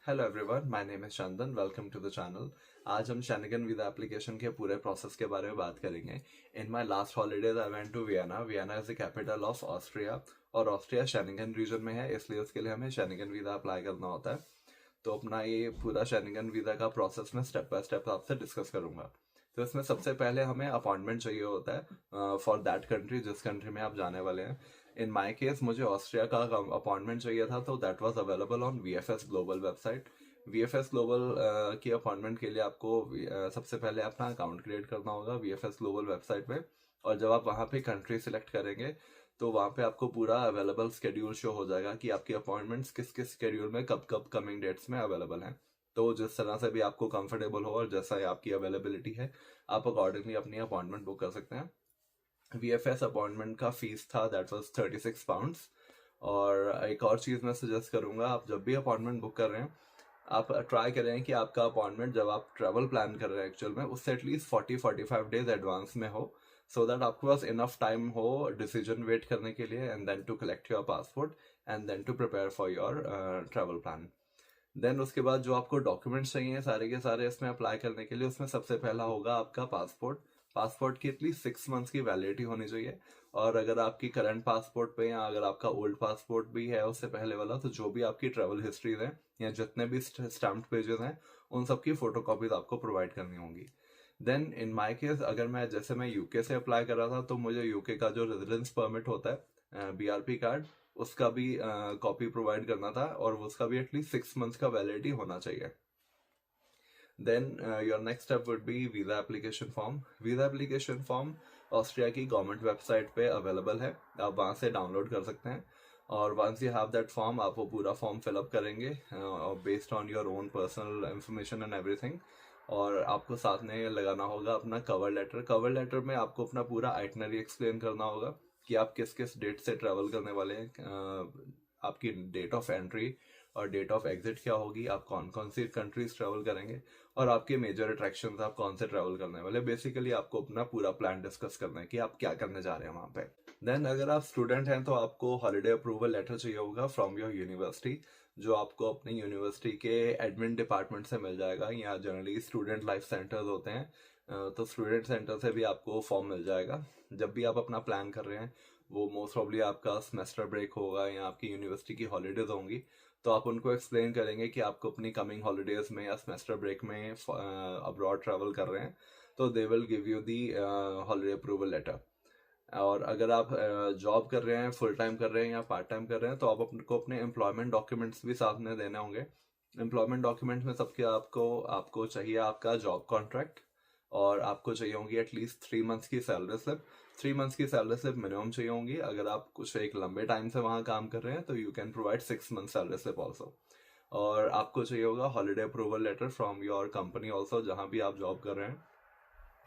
Hello everyone, my name is Chandan. Welcome to the channel. आज हम Schengen visa application के पूरे प्रोसेस के बारे में बात करेंगे। In my last holidays I went to Vienna. Vienna is the capital of Austria और ऑस्ट्रिया शेनिगन रीजन में है, इसलिए उसके लिए हमें शेनिगन वीजा अप्लाई करना होता है। तो अपना ये पूरा शेनिगन वीजा का प्रोसेस मैं स्टेप बाय स्टेप आपसे डिस्कस करूंगा। तो इसमें सबसे पहले हमें अपॉइंटमेंट चाहिए होता है फॉर दैट कंट्री, जिस कंट्री में आप जाने वाले हैं। इन माय केस मुझे ऑस्ट्रिया का अपॉइंटमेंट चाहिए था, तो that was available on VFS global website. VFS global की अपॉइंटमेंट के लिए आपको सबसे पहले अपना अकाउंट क्रिएट करना होगा वीएफएस ग्लोबल वेबसाइट पे। और जब आप वहाँ पे कंट्री सिलेक्ट करेंगे तो वहाँ पे आपको पूरा अवेलेबल स्केड्यूल शो हो जाएगा कि आपकी अपॉइंटमेंट्स किस किस स्केड्यूल में कब कब कमिंग डेट्स में अवेलेबल हैं। तो जिस तरह से भी आपको कंफर्टेबल हो और जैसा आपकी अवेलेबिलिटी है, आप अकॉर्डिंगली अपनी अपॉइंटमेंट बुक कर सकते हैं। वीएफएस अपॉइंटमेंट का फीस था दैट वाज £36। और एक और चीज़ मैं सजेस्ट करूंगा, आप जब भी अपॉइंटमेंट बुक कर रहे हैं आप ट्राई करें कि आपका अपॉइंटमेंट जब आप ट्रैवल प्लान कर रहे हैं एक्चुअल में उससे एटलीस्ट 40-45 डेज एडवांस में हो, सो दैट आपके पास इनफ टाइम हो डिसीजन वेट करने के लिए and then to collect your passport and then to prepare for your travel plan. Then उसके बाद जो आपको डॉक्यूमेंट्स चाहिए सारे के सारे इसमें अप्लाई करने के लिए, उसमें सबसे पहला होगा आपका पासपोर्ट। पासपोर्ट की एटलीस्ट 6 मंथ्स की वैलिडिटी होनी चाहिए। और अगर आपकी करंट पासपोर्ट पे या अगर आपका ओल्ड पासपोर्ट भी है उससे पहले वाला, तो जो भी आपकी ट्रेवल हिस्ट्रीज हैं या जितने भी स्टैम्प्ड पेजेस हैं उन सबकी फोटो कॉपीज आपको प्रोवाइड करनी होंगी। देन इन माई केस अगर मैं यूके से अप्लाई कर रहा था, तो मुझे यूके का जो रेजिडेंस परमिट होता है बीआरपी कार्ड, उसका भी कॉपी प्रोवाइड करना था और उसका भी एटलीस्ट 6 मंथ्स का वैलिडिटी होना चाहिए। Then your next step would be visa application form. Visa application form Austria की गवर्नमेंट वेबसाइट पे अवेलेबल है, आप वहाँ से डाउनलोड कर सकते हैं। और once you have that form, आप वो पूरा फॉर्म फिलअप करेंगे based on your own personal information and everything. और आपको साथ में लगाना होगा अपना कवर लेटर। कवर लेटर में आपको अपना पूरा आइटनरी एक्सप्लेन करना होगा कि आप किस किस डेट से ट्रैवल करने वाले हैं, आपकी डेट ऑफ एंट्री और डेट ऑफ एग्जिट क्या होगी, आप कौन कौन सी कंट्रीज ट्रैवल करेंगे और आपके मेजर अट्रैक्शंस आप कौन से ट्रैवल करने वाले। बेसिकली आपको अपना पूरा प्लान डिस्कस करना है कि आप क्या करने जा रहे हैं वहाँ पे। देन अगर आप स्टूडेंट हैं तो आपको हॉलीडे अप्रूवल लेटर चाहिए होगा फ्रॉम योर यूनिवर्सिटी, जो आपको अपनी यूनिवर्सिटी के एडमिन डिपार्टमेंट से मिल जाएगा, या जनरली स्टूडेंट लाइफ सेंटर्स होते हैं। तो स्टूडेंट सेंटर से भी आपको फॉर्म मिल जाएगा। जब भी आप अपना प्लान कर रहे हैं, वो मोस्ट प्रॉब्ली आपका सेमेस्टर ब्रेक होगा या आपकी यूनिवर्सिटी की हॉलीडेज होंगी, तो आप उनको एक्सप्लेन करेंगे कि आपको अपनी कमिंग हॉलीडेज में या सेमेस्टर ब्रेक में अब्रॉड ट्रैवल कर रहे हैं, तो they will give you the holiday approval letter. और अगर आप जॉब कर रहे हैं, फुल टाइम कर रहे हैं या पार्ट टाइम कर रहे हैं, तो आप को अपने एम्प्लॉयमेंट डॉक्यूमेंट्स भी साथ में देने होंगे। एम्प्लॉयमेंट डॉक्यूमेंट्स में सबके आपको आपको चाहिए आपका जॉब कॉन्ट्रैक्ट, और आपको चाहिए होंगी एटलीस्ट 3 मंथ्स की सैलरी स्लिप। 3 मंथ्स की सैलरी स्लिप मिनिमम चाहिए होंगी। अगर आप कुछ एक लंबे टाइम से वहाँ काम कर रहे हैं तो you can provide 6 month salary slip also. और आपको चाहिए होगा holiday approval letter from your company also, जहाँ भी आप जॉब कर रहे हैं।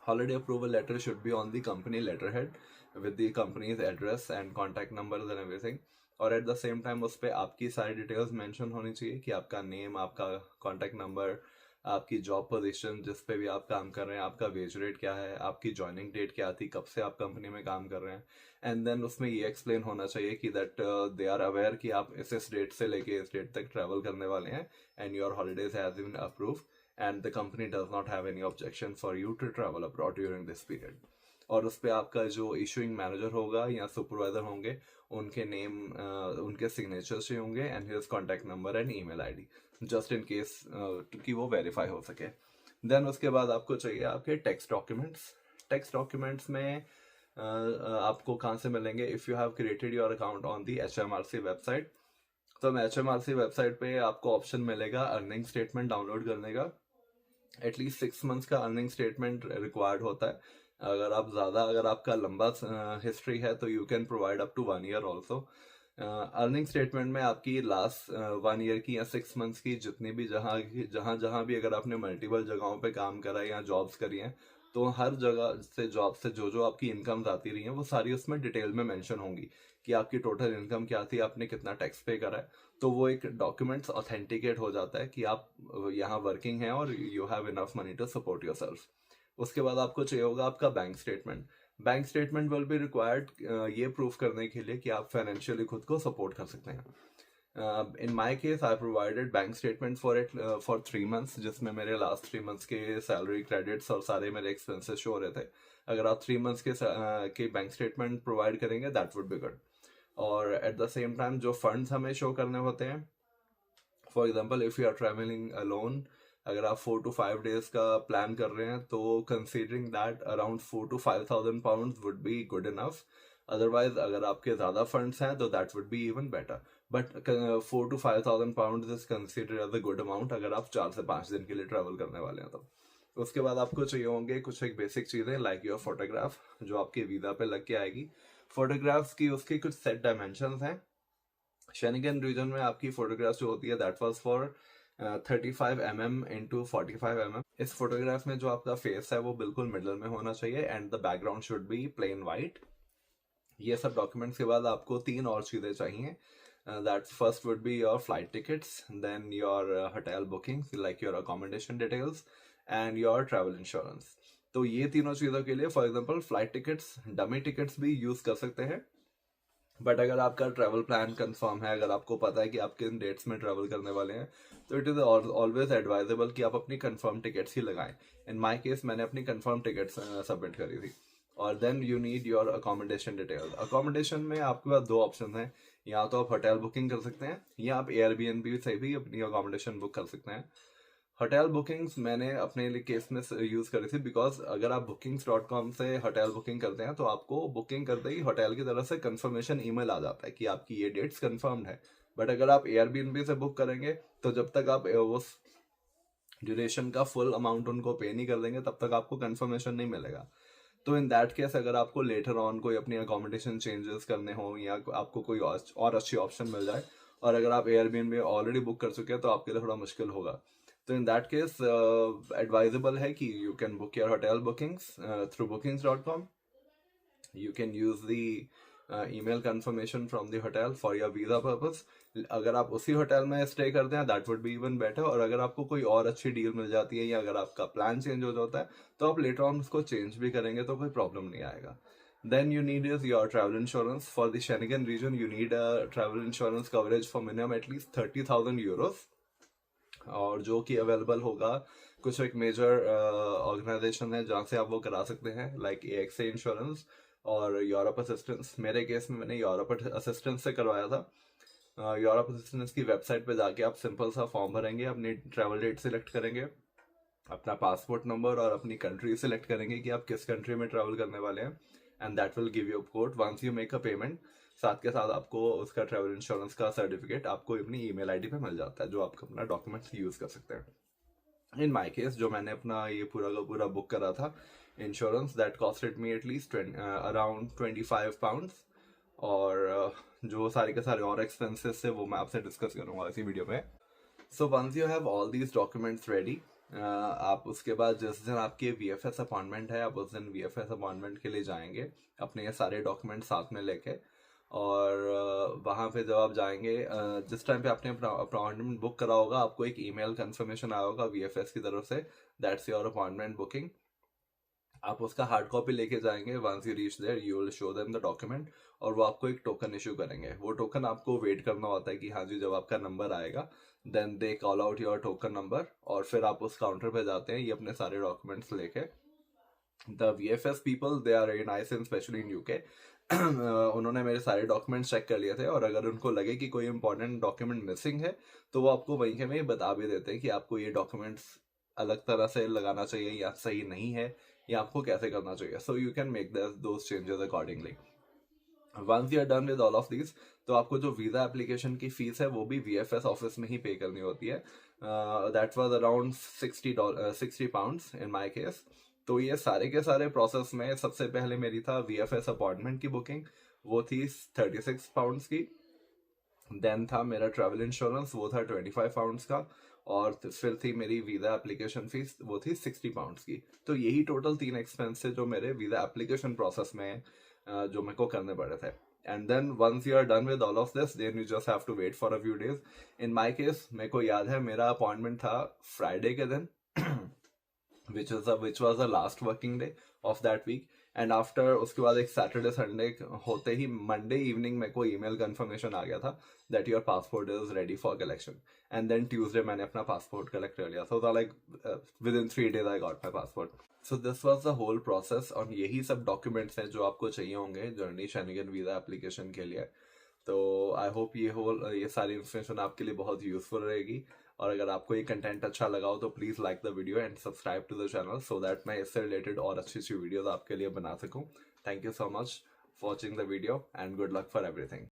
Holiday approval letter should be on the company letterhead with the company's address and contact numbers and everything. और एट द सेम टाइम उस पर आपकी सारी डिटेल्स मेंशन होनी चाहिए कि आपका नेम, आपका कॉन्टैक्ट नंबर, आपकी जॉब पोजीशन जिस पे भी आप काम कर रहे हैं, आपका वेज रेट क्या है, आपकी ज्वाइनिंग डेट क्या थी, कब से आप कंपनी में काम कर रहे हैं। एंड देन उसमें ये एक्सप्लेन होना चाहिए कि दैट दे आर अवेयर कि आप इस डेट से लेके इस डेट तक ट्रैवल करने वाले हैं and your holidays has been approve and the company does not have any objection for you to travel abroad during this period. और उस पर आपका जो इशूइंग मैनेजर होगा या सुपरवाइजर होंगे, उनके नेम, उनके सिग्नेचर्स ही होंगे and his contact number and email ID, just in case कि वो वेरीफाई हो सके। देन उसके बाद आपको चाहिए आपके टैक्स डॉक्यूमेंट्स। टैक्स डॉक्यूमेंट्स में आपको कहाँ से मिलेंगे? If you have created your account on the HMRC website, तो HMRC वेबसाइट पे आपको ऑप्शन मिलेगा अर्निंग स्टेटमेंट डाउनलोड करने का। एटलीस्ट 6 मंथ्स का अर्निंग स्टेटमेंट रिक्वायर्ड होता है। अगर आपका लंबा हिस्ट्री है तो you can provide up to 1 year also. Earning statement में आपकी लास्ट 1 ईयर की या 6 मंथ्स की जितनी भी जहाँ जहाँ भी अगर आपने मल्टीपल जगहों पे काम करा है या जॉब्स करी हैं, तो हर जगह से जॉब से जो जो आपकी इनकम्स आती रही हैं वो सारी उसमें डिटेल में मेंशन होंगी कि आपकी टोटल इनकम क्या थी, आपने कितना टैक्स पे करा है। तो वो एक डॉक्यूमेंट्स ऑथेंटिकेट हो जाता है कि आप यहाँ वर्किंग हैं और you have enough money to support yourself. उसके बाद आपको चाहिए होगा आपका bank statement. Bank statement will be required ये प्रूफ करने के लिए कि आप फाइनेंशियली खुद को सपोर्ट कर सकते हैं। In my case, I provided bank statement for it for 3 months, जिसमें मेरे last 3 months के salary credits और सारे मेरे expenses show हो रहे थे. अगर आप 3 months के बैंक स्टेटमेंट प्रोवाइड करेंगे, दैट वुड बी गुड. और एट द सेम टाइम जो फंड्स हमें शो करने होते हैं, for example if you are travelling alone, अगर आप 4 to 5 days का प्लान कर रहे हैं, तो considering that around 4 to 5,000 pounds would be good enough. Otherwise अगर आपके ज़्यादा फंड्स हैं तो that would be even better. But 4 to 5,000 pounds is considered as a good amount अगर आप 4 से 5 दिन के लिए ट्रैवल करने वाले हैं. तो उसके बाद आपको चाहिए होंगे कुछ एक बेसिक चीज़ें लाइक योर फोटोग्राफ, जो आपके वीज़ा पे लग के आएगी. फोटोग्राफ्स की उसकी कुछ सेट डायमेंशंस हैं. शेनिगन रीजन में आपकी फोटोग्राफ जो होती है that was for 35 mm into 45 mm. इस फोटोग्राफ में जो आपका फेस है वो बिल्कुल मिडल में होना चाहिए and the background should be plain white. ये सब डॉक्यूमेंट्स के बाद आपको 3 और चीज़ें चाहिए. That first would be your flight tickets, then your hotel bookings like your accommodation details and your travel insurance. तो ये तीनों चीज़ों के लिए for example flight tickets, dummy tickets भी यूज़ कर सकते हैं. बट अगर आपका ट्रैवल प्लान कंफर्म है, अगर आपको पता है कि आप किन डेट्स में ट्रैवल करने वाले हैं, तो इट इज़ ऑलवेज एडवाइजेबल कि आप अपनी कंफर्म टिकट्स ही लगाएं. इन माय केस मैंने अपनी कंफर्म टिकट्स सबमिट करी थी. और then you need your accommodation details. Accommodation में आपके पास 2 ऑप्शन हैं. या तो आप होटल बुकिंग कर सकते हैं या आप एयरबीएनबी से भी अपनी अकोमोडेशन बुक कर सकते हैं. होटल बुकिंग्स मैंने अपने लिए केस में यूज़ करी थी बिकॉज अगर आप bookings.com से होटल बुकिंग करते हैं तो आपको बुकिंग करते ही होटल की तरफ से कंफर्मेशन ईमेल आ जाता है कि आपकी ये डेट्स कंफर्म्ड है. बट अगर आप एयरबीएनबी से बुक करेंगे तो जब तक आप उस ड्यूरेशन का फुल अमाउंट उनको पे नहीं कर देंगे तब तक आपको कंफर्मेशन नहीं मिलेगा. तो इन दैट केस अगर आपको लेटर ऑन कोई अपनी अकोमोडेशन चेंजेस करने हो या आपको कोई और अच्छी ऑप्शन मिल जाए, और अगर आप एयरबीएनबी ऑलरेडी बुक कर चुके हैं तो आपके लिए थोड़ा मुश्किल होगा. तो इन दैट केस एडवाइजेबल है कि you can book your hotel bookings through bookings.com. You can use the email confirmation from the hotel for your visa purpose. अगर आप उसी होटल में स्टे करते हैं that would be even better. और अगर आपको कोई और अच्छी डील मिल जाती है या अगर आपका प्लान चेंज हो जाता है तो आप लेटर ऑन उसको चेंज भी करेंगे तो कोई प्रॉब्लम नहीं आएगा. Then you need is your travel insurance. For the Schengen region, you need a travel insurance coverage for minimum at least 30,000 euros. और जो कि अवेलेबल होगा कुछ एक मेजर ऑर्गेनाइजेशन है जहाँ से आप वो करा सकते हैं लाइक AXA इंश्योरेंस और यूरोप असिस्टेंस. मेरे केस में मैंने यूरोप असिस्टेंस से करवाया था. यूरोप असिस्टेंस की वेबसाइट पे जाके आप सिंपल सा फॉर्म भरेंगे, अपनी ट्रैवल डेट सिलेक्ट करेंगे, अपना पासपोर्ट नंबर और अपनी कंट्री सिलेक्ट करेंगे कि आप किस कंट्री में ट्रैवल करने वाले हैं, and that will give you code once you make a payment. साथ के साथ आपको उसका ट्रैवल इंश्योरेंस का सर्टिफिकेट आपको अपनी ईमेल आईडी पे मिल जाता है जो आप अपना डॉक्यूमेंट्स यूज़ कर सकते हैं. इन माई केस जो मैंने अपना ये पूरा का पूरा बुक करा था insurance, that costed me at least around 25 pounds. और जो सारे के सारे और एक्सपेंसेस थे वो मैं आपसे डिस्कस करूंगा इसी वीडियो में. So once you have all these documents ready, आप उसके बाद जिस दिन आपकी VFS अपॉइंटमेंट है आप उस दिन VFS अपॉइंटमेंट के लिए जाएंगे अपने ये सारे डॉक्यूमेंट साथ में लेके. और वहाँ पे जब आप जाएंगे, जिस टाइम पे आपने अपना अपॉइंटमेंट बुक करा होगा आपको एक ईमेल कंफर्मेशन आया होगा VFS की तरफ से, दैट्स योर अपॉइंटमेंट बुकिंग. आप उसका हार्ड कॉपी लेके जाएंगे. Once you reach there you will show them the document और वो आपको एक टोकन इशू करेंगे. वो टोकन आपको वेट करना होता है कि हाँ जी जब आपका नंबर आएगा then they call out your token number और फिर आप उस काउंटर पे जाते हैं ये अपने सारे डॉक्यूमेंट्स लेके. The VFS people they are very nice and specially in UK. उन्होंने मेरे सारे डॉक्यूमेंट्स चेक कर लिए थे और अगर उनको लगे कि कोई इंपॉर्टेंट डॉक्यूमेंट मिसिंग है तो वो आपको वहीं के में बता भी देते हैं कि आपको ये डॉक्यूमेंट्स अलग तरह से लगाना चाहिए या सही नहीं है या आपको कैसे करना चाहिए. So you can make those changes accordingly. Once you are done with all of these तो आपको जो वीज़ा एप्लीकेशन की फीस है वो भी VFS ऑफिस में ही पे करनी होती है. That was around £60 in my case. तो ये सारे के सारे प्रोसेस में सबसे पहले मेरी था VFS अपॉइंटमेंट की बुकिंग, वो थी £36 की. देन था मेरा ट्रैवल इंश्योरेंस, वो था £25 का. और फिर थी मेरी वीज़ा एप्लीकेशन फीस, वो थी £60 की. तो यही टोटल 3 एक्सपेंस थे जो मेरे वीज़ा एप्लीकेशन प्रोसेस में जो मेरे को करने पड़े थे. And then once you are done with all of this then you just have to wait for a few days. In my case मेरे को याद है मेरा अपॉइंटमेंट था फ्राइडे के दिन which was the last working day of that week. And after उसके बाद एक सैटरडे संडे होते ही मंडे इवनिंग मेरे को ईमेल कंफर्मेशन आ गया था that your passport is ready for collection. And then Tuesday मैंने अपना पासपोर्ट कलेक्ट कर लिया. So like within 3 days I got my passport. So this was the whole process. और यही सब डॉक्यूमेंट्स हैं जो आपको चाहिए होंगे जर्नी शेनिगन वीजा एप्लीकेशन के लिए. तो आई होप ये सारी इन्फॉर्मेशन आपके लिए बहुत यूजफुल रहेगी. और अगर आपको ये कंटेंट अच्छा लगा हो तो please like the video and subscribe to the channel so that मैं इससे रिलेटेड और अच्छी अच्छी वीडियोस आपके लिए बना सकूं. Thank you so much for watching the video and good luck for everything.